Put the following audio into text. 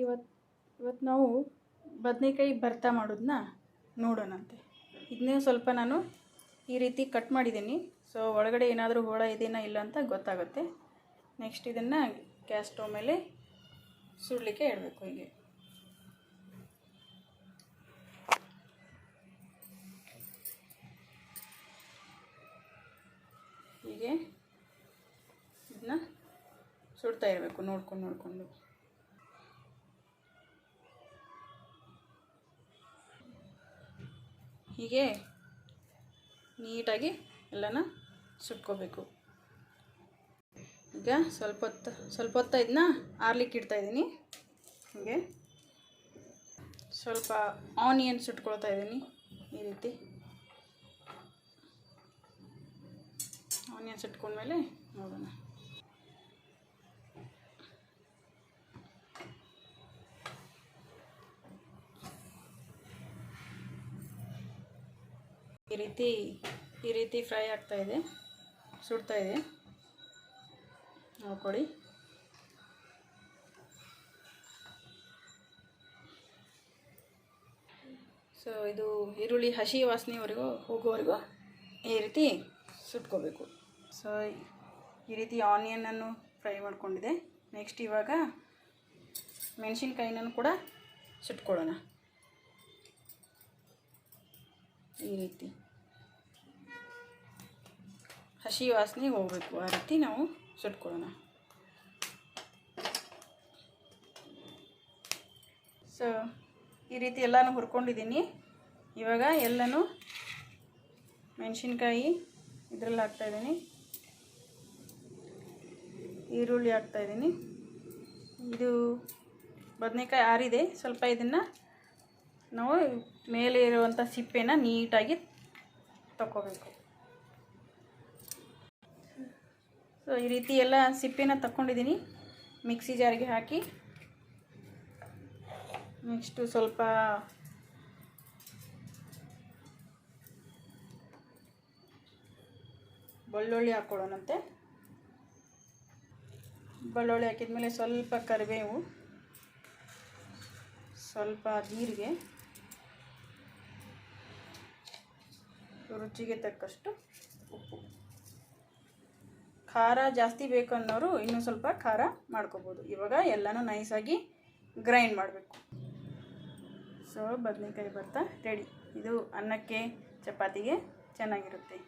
ಇವತ್ತು ನಾವು ಬದನೆಕಾಯಿ ಭರ್ತಾ ಮಾಡೋದನ್ನ ನೋಡೋಣಂತೆ. ಇದನ್ನೇ ಸ್ವಲ್ಪ ನಾನು ಈ ರೀತಿ ಕಟ್ ಮಾಡಿದ್ದೀನಿ. ಸೊ ಒಳಗಡೆ ಏನಾದರೂ ಹುಳ ಇದೆಯಾ ಇಲ್ಲ ಅಂತ ಗೊತ್ತಾಗುತ್ತೆ. ನೆಕ್ಸ್ಟ್ ಇದನ್ನು ಗ್ಯಾಸ್ ಸ್ಟವ್ ಮೇಲೆ ಸುಡಲಿಕ್ಕೆ ಇಡಬೇಕು. ಹೀಗೆ ಇದನ್ನ ಸುಡ್ತಾ ಇರಬೇಕು ನೋಡ್ಕೊಂಡು. ಹೀಗೆ ನೀಟಾಗಿ ಎಲ್ಲನ ಸುಟ್ಕೋಬೇಕು. ಈಗ ಸ್ವಲ್ಪ ಹೊತ್ತು ಇದನ್ನ ಆರ್ಲಿಕ್ಕೆ ಇಡ್ತಾಯಿದ್ದೀನಿ. ಹೀಗೆ ಸ್ವಲ್ಪ ಆನಿಯನ್ ಸುಟ್ಕೊಳ್ತಾ ಇದ್ದೀನಿ. ಈ ರೀತಿ ಆನಿಯನ್ ಸುಟ್ಕೊಂಡ್ಮೇಲೆ ನೋಡೋಣ. ಈ ರೀತಿ ಫ್ರೈ ಆಗ್ತಾಯಿದೆ, ಸುಡ್ತಾಯಿದೆ ನೋಡ್ಕೊಳ್ಳಿ. ಸೊ ಇದು ಈರುಳ್ಳಿ ಹಸಿ ವಾಸನೆವರೆಗೂ ಹೋಗೋವರೆಗೂ ಈ ರೀತಿ ಸುಟ್ಕೋಬೇಕು. ಸೊ ಈ ರೀತಿ ಆನಿಯನನ್ನು ಫ್ರೈ ಮಾಡ್ಕೊಂಡಿದೆ. ನೆಕ್ಸ್ಟ್ ಇವಾಗ ಮೆಣಸಿನ್ಕಾಯಿನೂ ಕೂಡ ಸುಟ್ಕೊಳ್ಳೋಣ. ಈ ರೀತಿ ಹಸಿ ವಾಸನೆ ಹೋಗಬೇಕು, ಆ ರೀತಿ ನಾವು ಸುಟ್ಕೊಳ್ಳೋಣ. ಸೊ ಈ ರೀತಿ ಎಲ್ಲನೂ ಹುರ್ಕೊಂಡಿದ್ದೀನಿ. ಇವಾಗ ಎಲ್ಲನೂ ಮೆಣಸಿನ್ಕಾಯಿ ಇದರಲ್ಲಿ ಹಾಕ್ತಾಯಿದ್ದೀನಿ, ಈರುಳ್ಳಿ ಹಾಕ್ತಾಯಿದ್ದೀನಿ. ಇದು ಬದನೆಕಾಯಿ ಆರಿದೆ. ಸ್ವಲ್ಪ ಇದನ್ನು ನಾವು ಮೇಲೆ ಇರುವಂಥ ಸಿಪ್ಪೆನ ನೀಟಾಗಿ ತಗೋಬೇಕು. ಸೊ ಈ ರೀತಿ ಎಲ್ಲ ಸಿಪ್ಪೆನ ತಗೊಂಡಿದ್ದೀನಿ. ಮಿಕ್ಸಿ ಜಾರಿಗೆ ಹಾಕಿ ನೆಕ್ಸ್ಟು ಸ್ವಲ್ಪ ಬೆಳ್ಳುಳ್ಳಿ ಹಾಕ್ಕೊಳ್ಳೋಣಂತೆ. ಬೆಳ್ಳುಳ್ಳಿ ಹಾಕಿದ್ಮೇಲೆ ಸ್ವಲ್ಪ ಕರಿಬೇವು, ಸ್ವಲ್ಪ ಜೀರಿಗೆ, ರುಚಿಗೆ ತಕ್ಕಷ್ಟು ಉಪ್ಪು. ಖಾರ ಜಾಸ್ತಿ ಬೇಕು ಅನ್ನೋರು ಇನ್ನೂ ಸ್ವಲ್ಪ ಖಾರ ಮಾಡ್ಕೋಬೋದು. ಇವಾಗ ಎಲ್ಲನೂ ನೈಸಾಗಿ ಗ್ರೈಂಡ್ ಮಾಡಬೇಕು. ಸೊ ಬದನೆಕಾಯಿ ಭರ್ತಾ ರೆಡಿ. ಇದು ಅನ್ನಕ್ಕೆ ಚಪಾತಿಗೆ ಚೆನ್ನಾಗಿರುತ್ತೆ.